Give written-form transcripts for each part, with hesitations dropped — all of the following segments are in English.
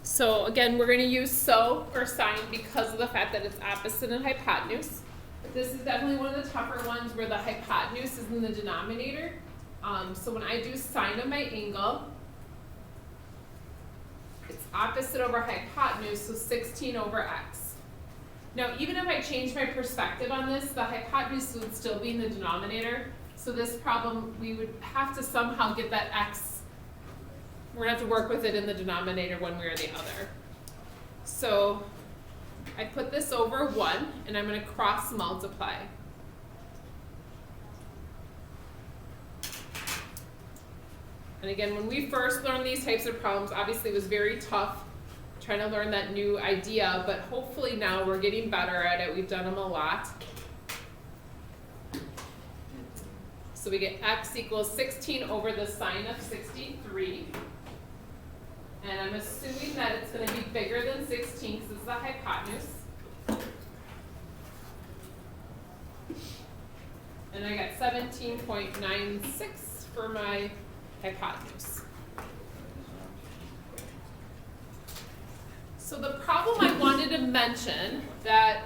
So again, we're going to use so or sine because of the fact that it's opposite and hypotenuse. This is definitely one of the tougher ones where the hypotenuse is in the denominator. So when I do sine of my angle, it's opposite over hypotenuse, so 16 over x. Now, even if I change my perspective on this, the hypotenuse would still be in the denominator. So this problem, we would have to somehow get that x. We're going to have to work with it in the denominator one way or the other. So I put this over 1, and I'm going to cross multiply. And again, when we first learned these types of problems, obviously it was very tough trying to learn that new idea, but hopefully now we're getting better at it. We've done them a lot. So we get x equals 16 over the sine of 63. And I'm assuming that it's going to be bigger than 16 because it's the hypotenuse. And I got 17.96 for my hypotenuse. So the problem I wanted to mention that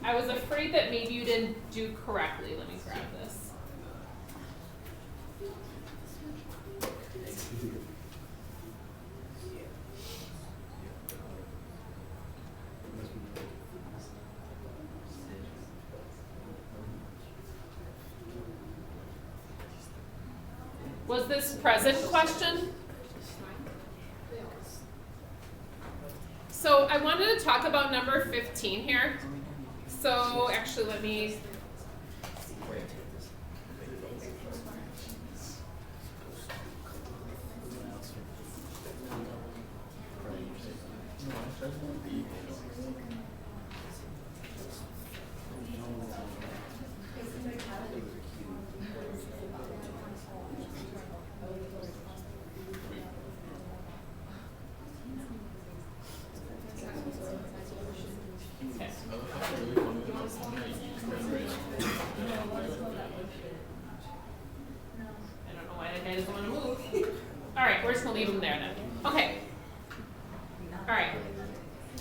I was afraid that maybe you didn't do correctly. Let me grab this. Was this present question? So I wanted to talk about number 15 here. So actually let me, leave them there then. Okay. All right.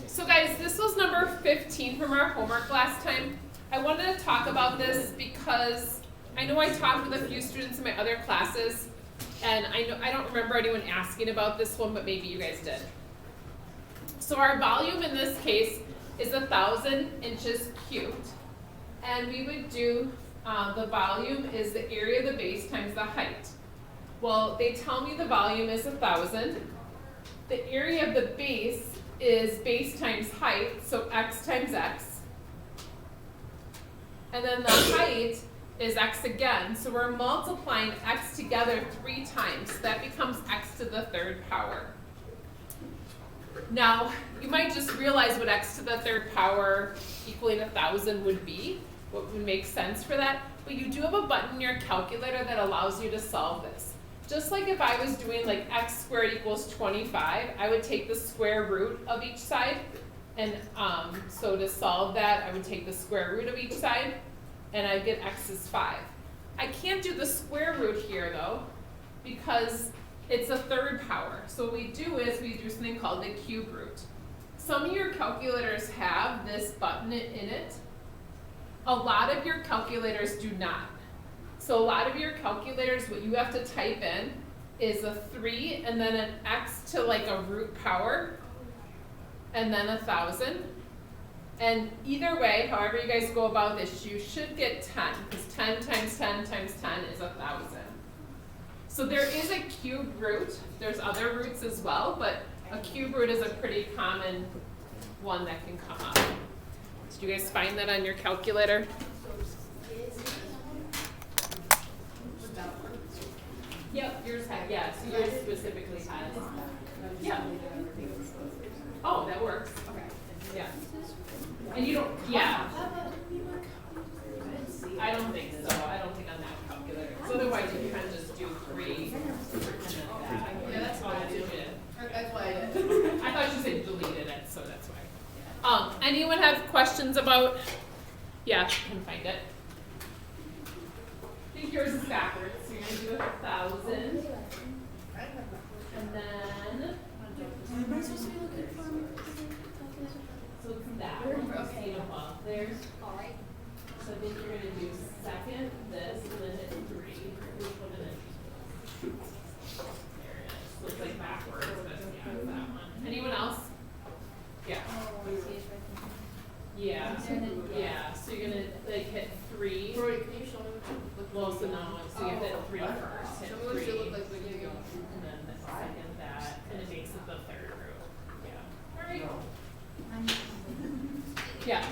So guys, this was number 15 from our homework last time. I wanted to talk about this because I know I talked with a few students in my other classes, and I don't remember anyone asking about this one, but maybe you guys did. So our volume in this case is 1,000 inches cubed, and we would do the volume is the area of the base times the height. Well, they tell me the volume is 1,000. The area of the base is base times height, so x times x. And then the height is x again, so we're multiplying x together 3 times. So that becomes x to the 3rd power. Now, you might just realize what x to the 3rd power equaling 1,000 would be, what would make sense for that, but you do have a button in your calculator that allows you to solve this. Just like if I was doing like x squared equals 25, I would take the square root of each side. And so to solve that, I would take the square root of each side, and I'd get x is 5. I can't do the square root here though, because it's a 3rd power. So what we do is we do something called the cube root. Some of your calculators have this button in it. A lot of your calculators do not. So a lot of your calculators, what you have to type in is a 3 and then an x to like a root power and then 1,000. And either way, however you guys go about this, you should get 10, because 10 times 10 times 10 is 1,000. So there is a cube root. There's other roots as well, but a cube root is a pretty common one that can come up. Did you guys find that on your calculator? Yep, yours had, yes, yours specifically has. Yeah. Oh, that works. Okay. Yeah. And you don't, yeah. I don't think so. I don't think on that calculator. So otherwise you kind of just do 3. Yeah, that's why I did it. That's why I did. I thought you said deleted it, so that's why. Anyone have questions about, yeah, I can find it. I think yours is backwards. So you're going to do 1,000. And then Yeah.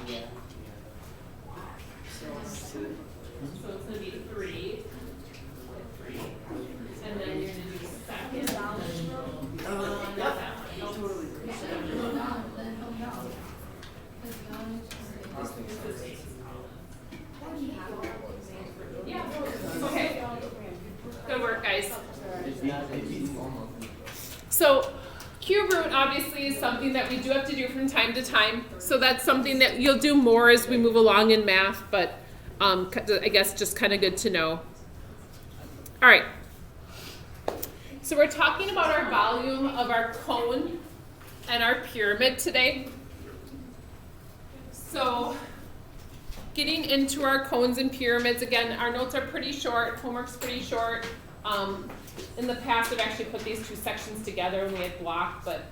So it's going to be 3. And then you're going to do second. Yeah. Okay. Good work, guys. So cube root obviously is something that we do have to do from time to time. So that's something that you'll do more as we move along in math, but I guess just kind of good to know. All right. So we're talking about our volume of our cone and our pyramid today. So getting into our cones and pyramids, again, our notes are pretty short, homework's pretty short. In the past, I've actually put these 2 sections together when we had blocked, but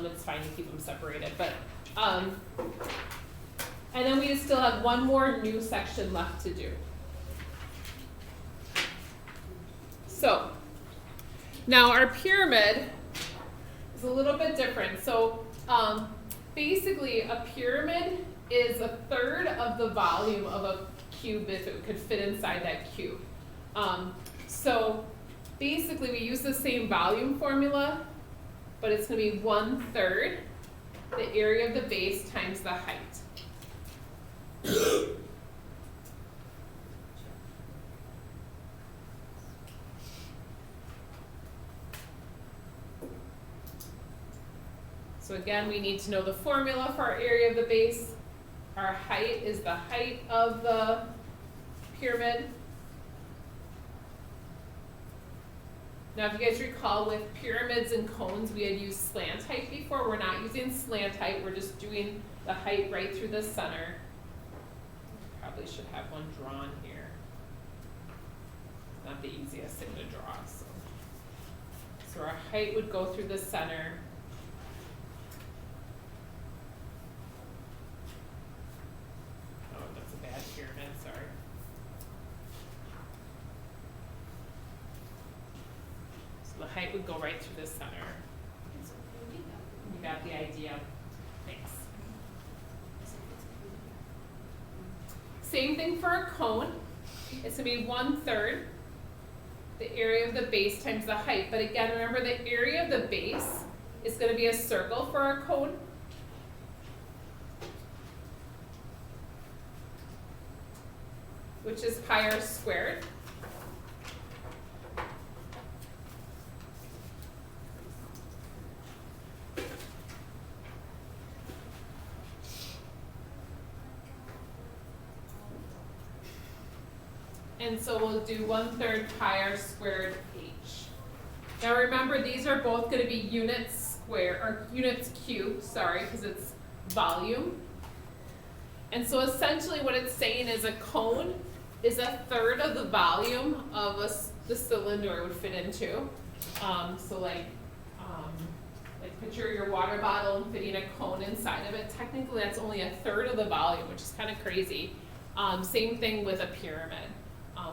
it's fine to keep them separated. But and then we still have one more new section left to do. So now our pyramid is a little bit different. So basically, a pyramid is 1/3 of the volume of a cube if it could fit inside that cube. So basically, we use the same volume formula, but it's going to be 1/3 the area of the base times the height. So again, we need to know the formula for our area of the base. Our height is the height of the pyramid. Now, if you guys recall, with pyramids and cones, we had used slant height before. We're not using slant height. We're just doing the height right through the center. Probably should have one drawn here. It's not the easiest thing to draw. So our height would go through the center. Oh, that's a bad pyramid, sorry. The height would go right through the center. You got the idea. Thanks. Same thing for a cone. It's going to be 1/3 the area of the base times the height. But again, remember the area of the base is going to be a circle for our cone. Which is pi r squared. And so we'll do 1/3 pi r squared h. Now remember, these are both going to be units squared, or units cubed, sorry, because it's volume. And so essentially what it's saying is a cone is 1/3 of the volume of the cylinder it would fit into. So like picture your water bottle and fitting a cone inside of it. Technically that's only 1/3 of the volume, which is kind of crazy. Same thing with a pyramid.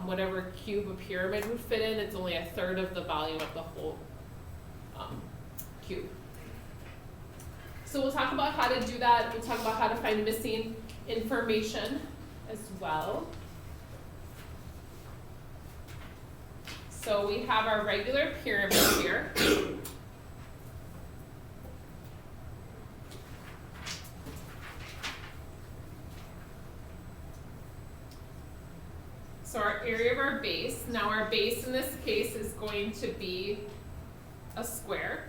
Whatever cube a pyramid would fit in, it's only 1/3 of the volume of the whole cube. So we'll talk about how to do that. We'll talk about how to find missing information as well. So we have our regular pyramid here. So our area of our base, now our base in this case is going to be a square.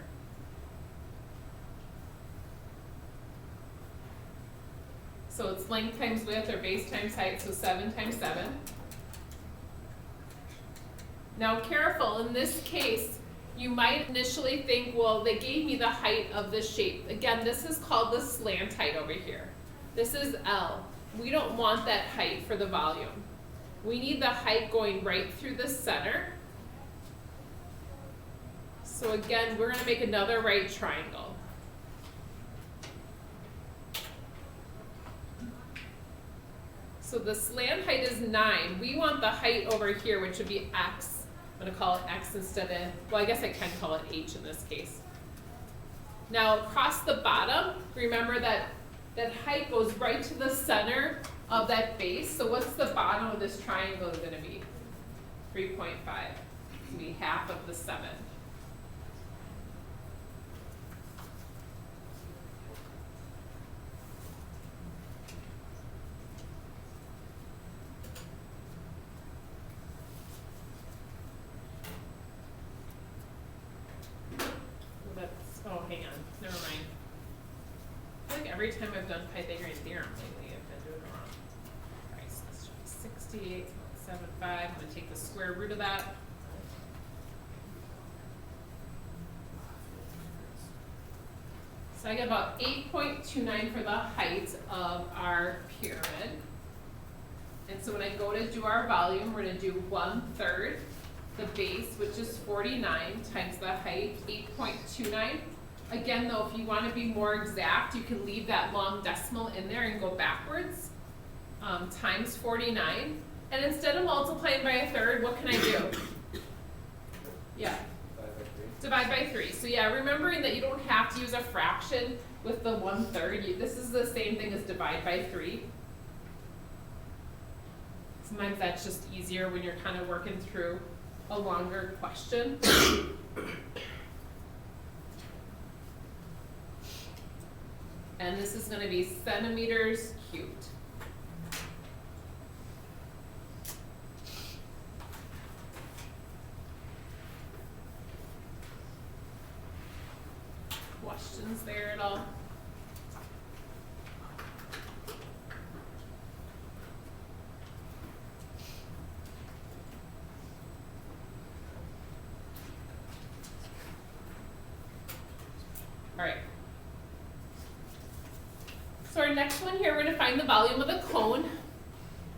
So it's length times width, or base times height, so 7 times 7. Now careful, in this case, you might initially think, well, they gave me the height of this shape. Again, this is called the slant height over here. This is L. We don't want that height for the volume. We need the height going right through the center. So again, we're going to make another right triangle. So the slant height is 9. We want the height over here, which would be x. I'm going to call it x instead of, well, I guess I can call it h in this case. Now across the bottom, remember that that height goes right to the center of that base. So what's the bottom of this triangle going to be? 3.5. It's going to be half of the 7. Oh, hang on. Never mind. I feel like every time I've done Pythagorean theorem lately, I've been doing it wrong. Alright, so this should be 68.75. I'm going to take the square root of that. So I get about 8.29 for the height of our pyramid. And so when I go to do our volume, we're going to do 1/3 the base, which is 49, times the height, 8.29. Again, though, if you want to be more exact, you can leave that long decimal in there and go backwards, times 49. And instead of multiplying by 1/3, what can I do? Yeah. Divide by 3. So yeah, remembering that you don't have to use a fraction with the 1/3. This is the same thing as divide by 3. Sometimes that's just easier when you're kind of working through a longer question. And this is going to be centimeters cubed. Questions there at all? All right. So our next one here, we're going to find the volume of the cone.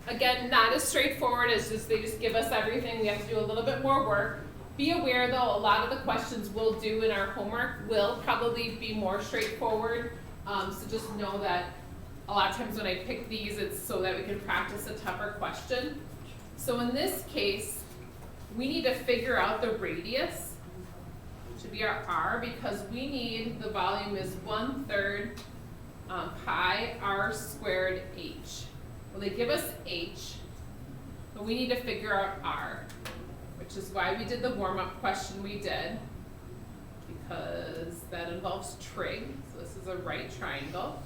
Again, not as straightforward as just they just give us everything. We have to do a little bit more work. Be aware though, a lot of the questions we'll do in our homework will probably be more straightforward. So just know that a lot of times when I pick these, it's so that we can practice a tougher question. So in this case, we need to figure out the radius, to be our r, because we need, the volume is 1/3 pi r squared h. Well, they give us h, but we need to figure out r, which is why we did the warm-up question we did, because that involves trig. So this is a right triangle.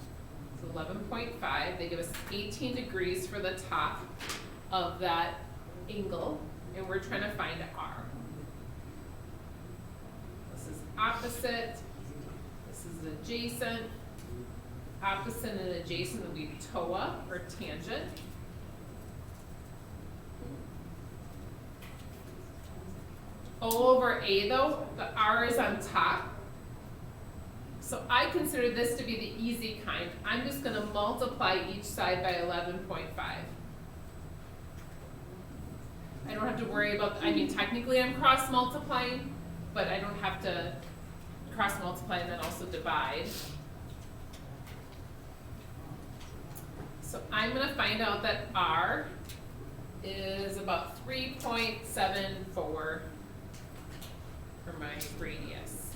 It's 11.5. They give us 18 degrees for the top of that angle, and we're trying to find r. This is opposite. This is adjacent. Opposite and adjacent will be TOA, or tangent. O over A though, the R is on top. So I consider this to be the easy kind. I'm just going to multiply each side by 11.5. I don't have to worry about, I mean technically I'm cross multiplying, but I don't have to cross multiply and then also divide. So I'm going to find out that R is about 3.74 for my radius.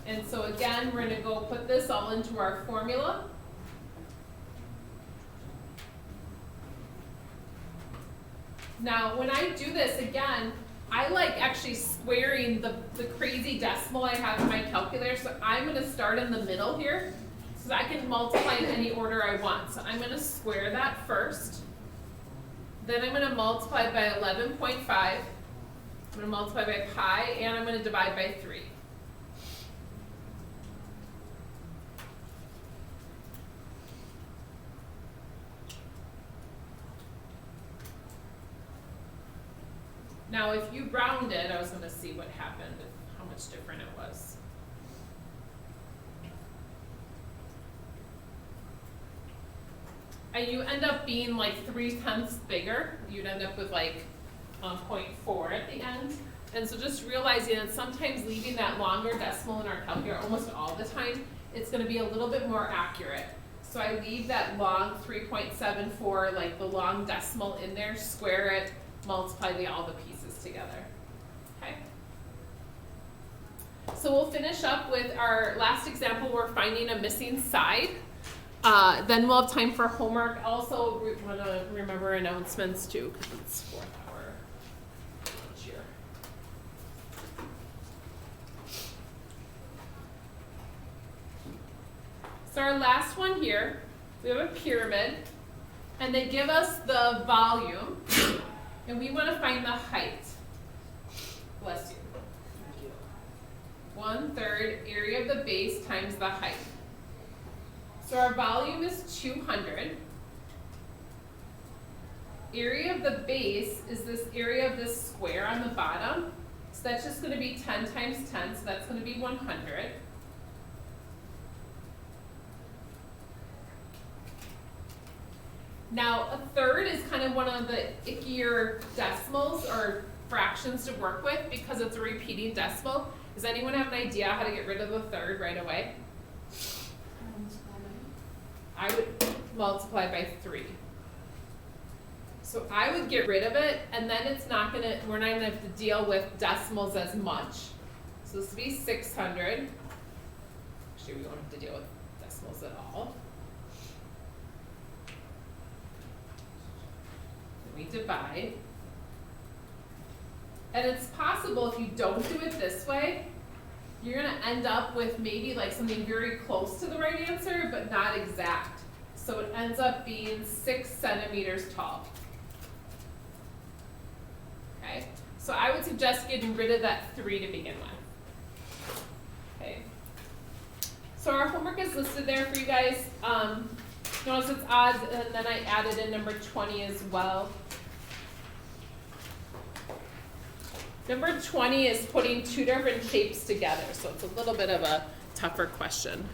And so again, we're going to go put this all into our formula. Now, when I do this, again, I like actually squaring the crazy decimal I have in my calculator. So I'm going to start in the middle here, so I can multiply in any order I want. So I'm going to square that first. Then I'm going to multiply by 11.5. I'm going to multiply by pi, and I'm going to divide by 3. Now, if you rounded, I was going to see what happened, how much different it was. And you end up being like 3/10 bigger. You'd end up with like 0.4 at the end. And so just realizing that sometimes leaving that longer decimal in our calculator, almost all the time, it's going to be a little bit more accurate. So I leave that long 3.74, like the long decimal in there, square it, multiply all the pieces together. Okay? so we'll finish up with our last example. We're finding a missing side. Then we'll have time for homework. Also, we want to remember announcements too, because it's 4th hour each year. So our last one here, we have a pyramid, and they give us the volume, and we want to find the height. Bless you. 1/3 area of the base times the height. So our volume is 200. Area of the base is this area of this square on the bottom. So that's just going to be 10 times 10, so that's going to be 100. Now, 1/3 is kind of one of the ickier decimals or fractions to work with because it's a repeating decimal. Does anyone have an idea how to get rid of the 1/3 right away? I would multiply by 3. So I would get rid of it, and then we're not gonna have to deal with decimals as much. So this would be 600. Actually, we won't have to deal with decimals at all. Then we divide. And it's possible if you don't do it this way, you're gonna end up with maybe like something very close to the right answer, but not exact. So it ends up being 6 centimeters tall. Okay, so I would suggest getting rid of that 3 to begin with. Okay, so our homework is listed there for you guys. Notice it's odds, and then I added in number 20 as well. Number 20 is putting 2 different shapes together, so it's a little bit of a tougher question.